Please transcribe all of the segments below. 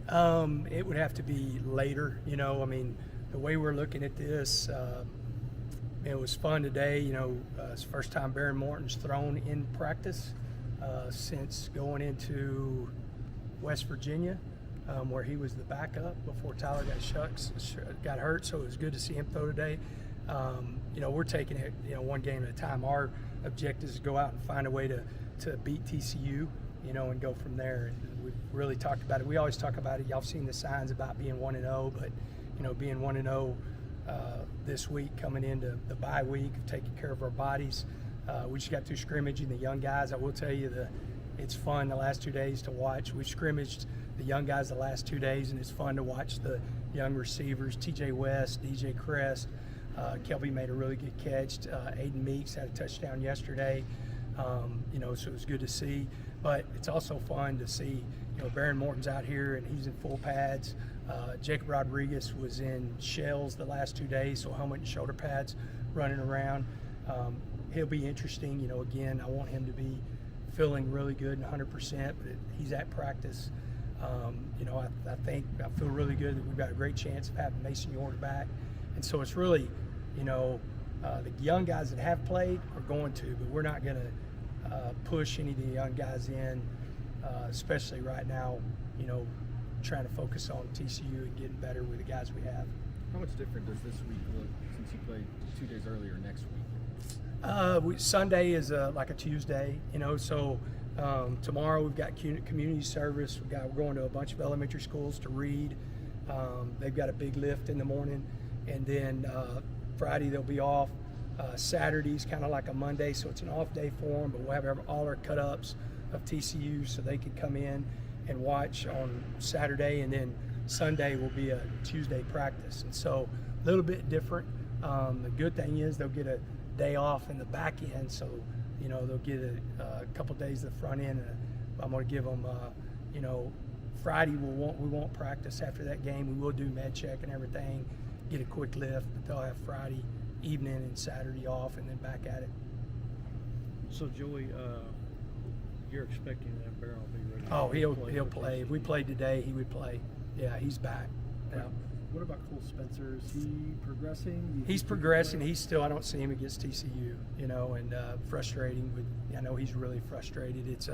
It would have to be later, I mean, the way we're looking at this, it was fun today, it's the first time Baron Morton's thrown in practice since going into West Virginia, where he was the backup before Tyler got hurt, so it was good to see him throw today. We're taking it, one game at a time. Our objective is to go out and find a way to beat TCU, and go from there. And we've really talked about it. We always talk about it. Y'all have seen the signs about being 1-0, but being 1-0 this week, coming into the bye week, taking care of our bodies. We just got through scrimmaging the young guys. I will tell you it's fun the last 2 days to watch. We scrimmaged the young guys the last 2 days, and it's fun to watch the young receivers, TJ West, DJ Crest. Kelby made a really good catch. Aiden Meeks had a touchdown yesterday. So it was good to see. But it's also fun to see, Baron Morton's out here and he's in full pads. Jacob Rodriguez was in shells the last 2 days, so helmet and shoulder pads running around. He'll be interesting. Again, I want him to be feeling really good and 100%, but he's at practice. I feel really good that we've got a great chance of having Mason York back. And so it's really, the young guys that have played are going to, but we're not going to push any of the young guys in, especially right now, trying to focus on TCU and getting better with the guys we have. How much different does this week look since you played 2 days earlier next week? Sunday is like a Tuesday, so tomorrow we've got community service. We're going to a bunch of elementary schools to read. They've got a big lift in the morning, and then Friday they'll be off. Saturday's kind of like a Monday, so it's an off day for them, but we'll have all our cut-ups of TCU so they can come in and watch on Saturday, and then Sunday will be a Tuesday practice. And so a little bit different. The good thing is they'll get a day off in the back end, so they'll get a couple days at the front end. And I'm going to give them, Friday we won't practice after that game. We will do med check and everything, get a quick lift, but they'll have Friday evening and Saturday off, and then back at it. So Joey, you're expecting that Baron will be ready? Oh, he'll play. If we played today, he would play. Yeah, he's back. Yeah. What about Cole Spencer? Is he progressing? He's progressing. He's still, I don't see him against TCU, and frustrating. I know he's really frustrated. It's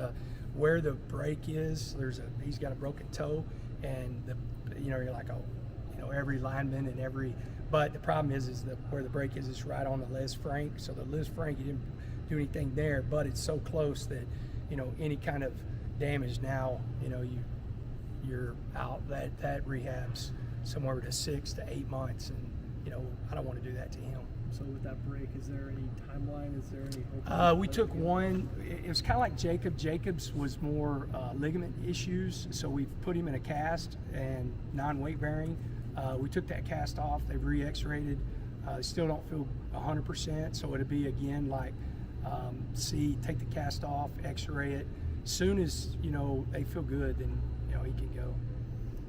where the break is. He's got a broken toe, and you're like, every lineman and every. But the problem is that where the break is, it's right on the Les Frank. So the Les Frank, he didn't do anything there, but it's so close that any kind of damage now, you're out. That rehabs somewhere to 6 to 8 months, and I don't want to do that to him. So with that break, is there any timeline? Is there any hope? We took one. It was kind of like Jacob. Jacob's was more ligament issues, so we've put him in a cast and non-weight bearing. We took that cast off. They've re-X-rated. They still don't feel 100%, so it'll be again like take the cast off, X-ray it. As soon as they feel good, then he can go.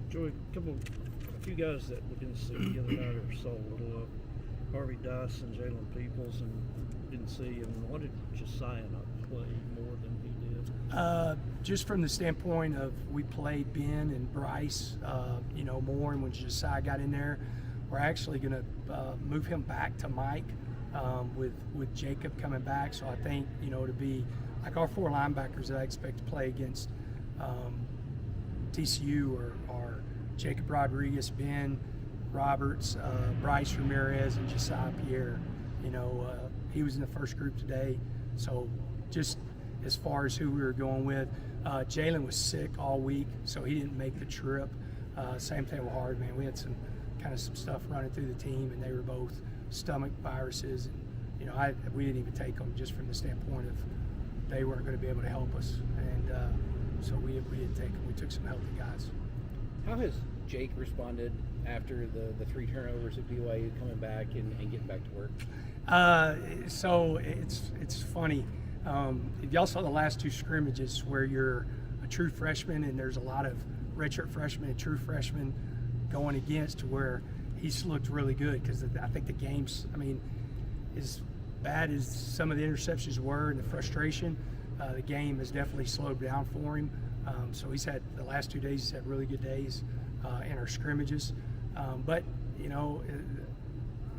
Joey, a few guys that we didn't see the other night are sold. Harvey Dice and Jalen Peoples, and didn't see him. Why did Josiah not play more than he did? Just from the standpoint of we played Ben and Bryce, more, and when Josiah got in there, we're actually going to move him back to Mike with Jacob coming back. So I think to be like our 4 linebackers that I expect to play against TCU are Jacob Rodriguez, Ben Roberts, Bryce Ramirez, and Josiah Pierre. He was in the first group today. So just as far as who we were going with, Jalen was sick all week, so he didn't make the trip. Same thing with Hardman. We had some stuff running through the team, and they were both stomach viruses. And we didn't even take them just from the standpoint of they weren't going to be able to help us, and so we didn't take them. We took some healthy guys. How has Jake responded after the 3 turnovers at BYU, coming back and getting back to work? So it's funny. If y'all saw the last 2 scrimmages where you're a true freshman and there's a lot of redshirt freshmen and true freshmen going against, where he's looked really good, because I think the games, as bad as some of the interceptions were and the frustration, the game has definitely slowed down for him. So he's had the last 2 days. He's had really good days in our scrimmages. But you know,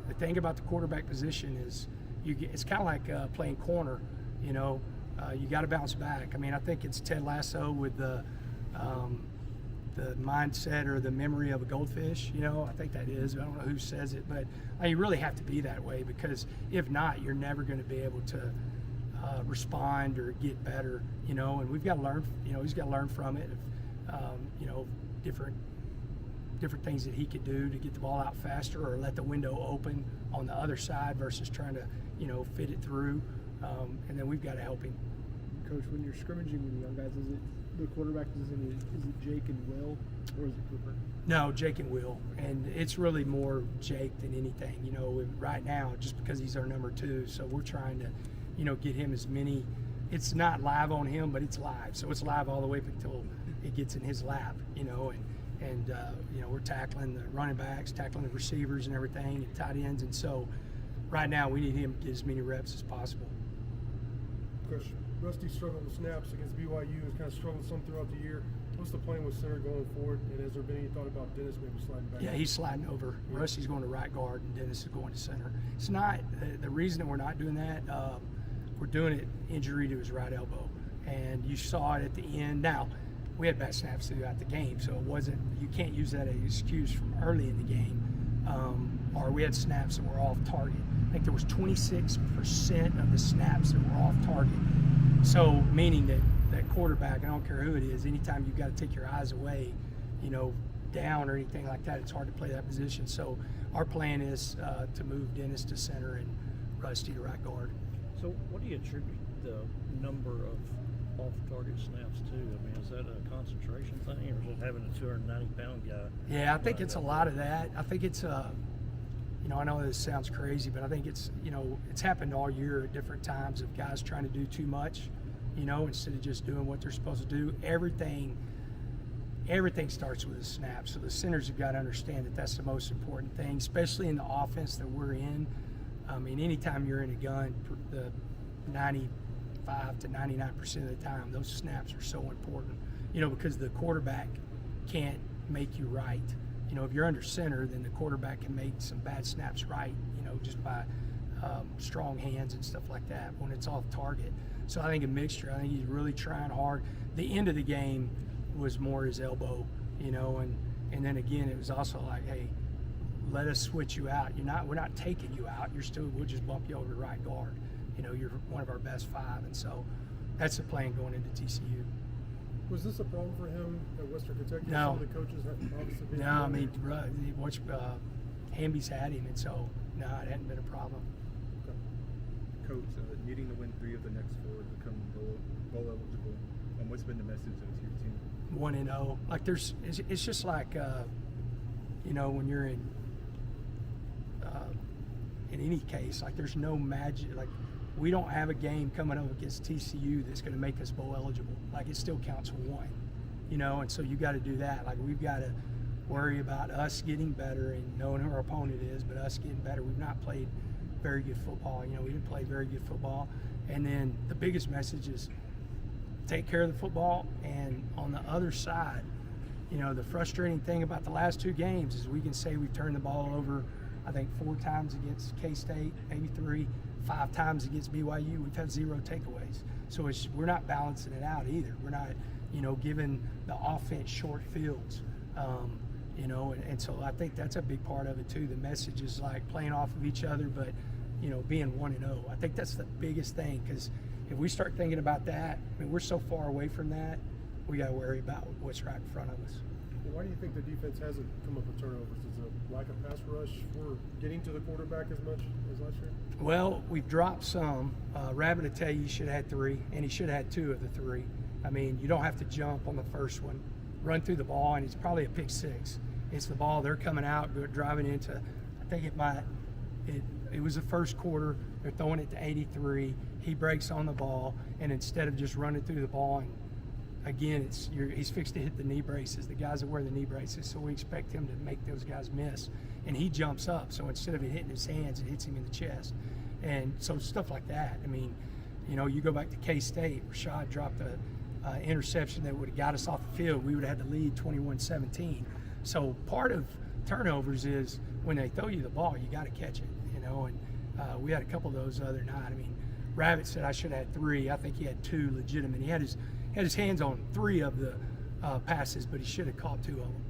the thing about the quarterback position is it's kind of like playing corner. You know, you got to bounce back. I mean, I think it's Ted Lasso with the mindset or the memory of a goldfish. You know, I think that is. I don't know who says it, but you really have to be that way, because if not, you're never going to be able to respond or get better. You know, and we've got to learn. You know, he's got to learn from it. You know, different things that he could do to get the ball out faster or let the window open on the other side versus trying to, you know, fit it through. And then we've got to help him. Coach, when you're scrimmaging with the young guys, is it the quarterback position? Is it Jake and Will, or is it Cooper? No, Jake and Will, and it's really more Jake than anything. You know, right now, just because he's our number 2, so we're trying to, you know, get him as many. It's not live on him, but it's live, so it's live all the way up until it gets in his lap. You know, and you know, we're tackling the running backs, tackling the receivers and everything, and tight ends, and so right now we need him to get as many reps as possible. Coach, Rusty struggled with snaps against BYU, has kind of struggled some throughout the year. What's the plan with center going forward, and has there been any thought about Dennis maybe sliding back? Yeah, he's sliding over. Rusty's going to right guard, and Dennis is going to center. It's not the reason that we're not doing that. We're doing it injury to his right elbow, and you saw it at the end. Now, we had bad snaps throughout the game, so it wasn't. You can't use that as an excuse from early in the game. Or we had snaps that were off target. I think there was 26% of the snaps that were off target. So meaning that quarterback, I don't care who it is, anytime you've got to take your eyes away, you know, down or anything like that, it's hard to play that position. So our plan is to move Dennis to center and Rusty to right guard. So what do you attribute the number of off-target snaps to? I mean, is that a concentration thing, or is it having a 290-pound guy? Yeah, I think it's a lot of that. I think it's you know, I know this sounds crazy, but I think it's, you know, it's happened all year at different times of guys trying to do too much, you know, instead of just doing what they're supposed to do. Everything starts with a snap. So the centers have got to understand that that's the most important thing, especially in the offense that we're in. I mean, anytime you're in a gun, the 95 to 99% of the time, those snaps are so important, you know, because the quarterback can't make you right. You know, if you're under center, then the quarterback can make some bad snaps right, you know, just by strong hands and stuff like that when it's off target. So I think a mixture. I think he's really trying hard. The end of the game was more his elbow, you know, and then again, it was also like, hey, let us switch you out. We're not taking you out. We'll just bump you over to right guard. You know, you're one of our best 5, and so that's the plan going into TCU. Was this a problem for him at Western Kentucky? No. Some of the coaches have obviously been. No, I mean, watch Hamby's had him, and so no, it hadn't been a problem. Coach, needing to win 3 of the next 4 to become bowl eligible. What's been the message to your team? 1-0. Like it's just like you know, when you're in any case, like there's no magic. Like we don't have a game coming up against TCU that's going to make us bowl eligible. Like it still counts for 1, you know, and so you got to do that. Like we've got to worry about us getting better and knowing who our opponent is, but us getting better. We've not played very good football. You know, we didn't play very good football. And then the biggest message is take care of the football. And on the other side, you know, the frustrating thing about the last 2 games is we can say we've turned the ball over, I think 4 times against K-State, maybe 3, 5 times against BYU. We've had 0 takeaways. So we're not balancing it out either. We're not, you know, giving the offense short fields. You know, and so I think that's a big part of it too. The message is like playing off of each other, but, you know, being 1-0. I think that's the biggest thing, because if we start thinking about that, I mean, we're so far away from that, we got to worry about what's right in front of us. Why do you think the defense hasn't come up with turnovers? Is it a lack of pass rush for getting to the quarterback as much as last year? Well, we've dropped some. Rabbit will tell you he should have had 3, and he should have had 2 of the 3. I mean, you don't have to jump on the first one. Run through the ball, and it's probably a pick 6. It's the ball they're coming out, driving into. I think it was the first quarter. They're throwing it to 83. He breaks on the ball, and instead of just running through the ball, and again, he's fixed to hit the knee braces. The guys that wear the knee braces, so we expect him to make those guys miss. And he jumps up, so instead of it hitting his hands, it hits him in the chest. And so stuff like that. I mean, you know, you go back to K-State, Rashad dropped interception that would have got us off the field, we would have had the lead 21-17. So part of turnovers is when they throw you the ball, you got to catch it, you know. And we had a couple of those the other night. I mean, Rabbit said I should have had 3. I think he had 2 legitimate. He had his hands on 3 of the passes, but he should have caught 2 of them.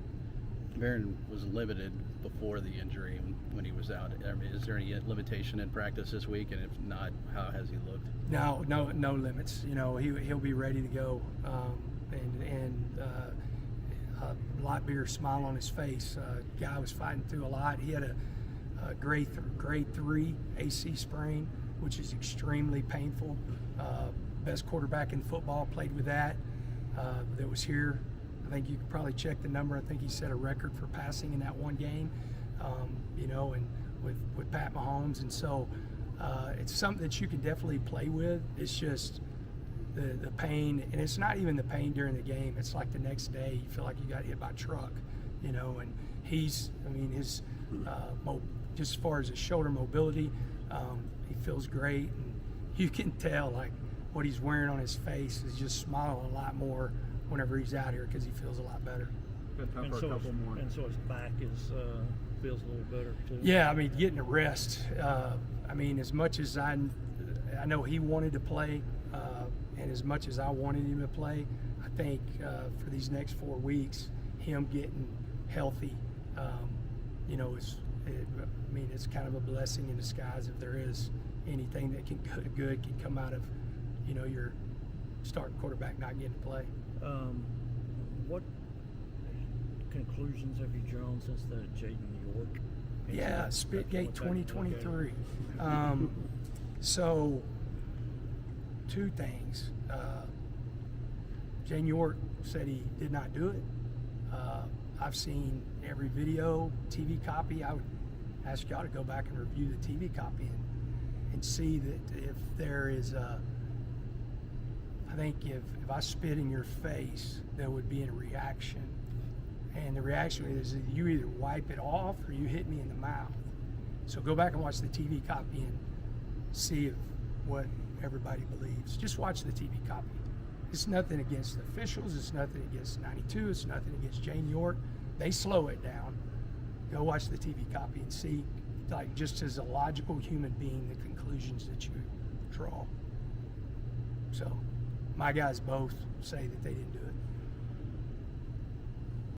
Barron was limited before the injury when he was out. I mean, is there any limitation in practice this week? And if not, how has he looked? No limits. You know, he'll be ready to go, and a lot bigger smile on his face. Guy was fighting through a lot. He had a grade 3 AC sprain, which is extremely painful. Best quarterback in football played with that. That was here. I think you could probably check the number. I think he set a record for passing in that one game, you know, and with Pat Mahomes. And so it's something that you can definitely play with. It's just the pain, and it's not even the pain during the game. It's like the next day you feel like you got hit by a truck, you know. And his just as far as his shoulder mobility, he feels great, and you can tell like what he's wearing on his face is just smiling a lot more whenever he's out here because he feels a lot better. Got time And for a couple more. and so his back is feels a little better too. Yeah, I mean, getting a rest. I mean, as much as I know he wanted to play, and as much as I wanted him to play, I think for these next 4 weeks, him getting healthy, you know, it's kind of a blessing in disguise if there is anything that can good can come out of, you know, your starting quarterback not getting to play. What conclusions have you drawn since the Jaden York incident? Yeah, Spitgate Back in the 2023. So, 2 things. Jaden York said he did not do it. I've seen every video, TV copy. I would ask y'all to go back and review the TV copy and see that if there is I think if I spit in your face, there would be a reaction. And the reaction is you either wipe it off or you hit me in the mouth. So go back and watch the TV copy and see what everybody believes. Just watch the TV copy. It's nothing against the officials. It's nothing against 92. It's nothing against Jane York. They slow it down. Go watch the TV copy and see, like, just as a logical human being, the conclusions that you draw. So my guys both say that they didn't do it.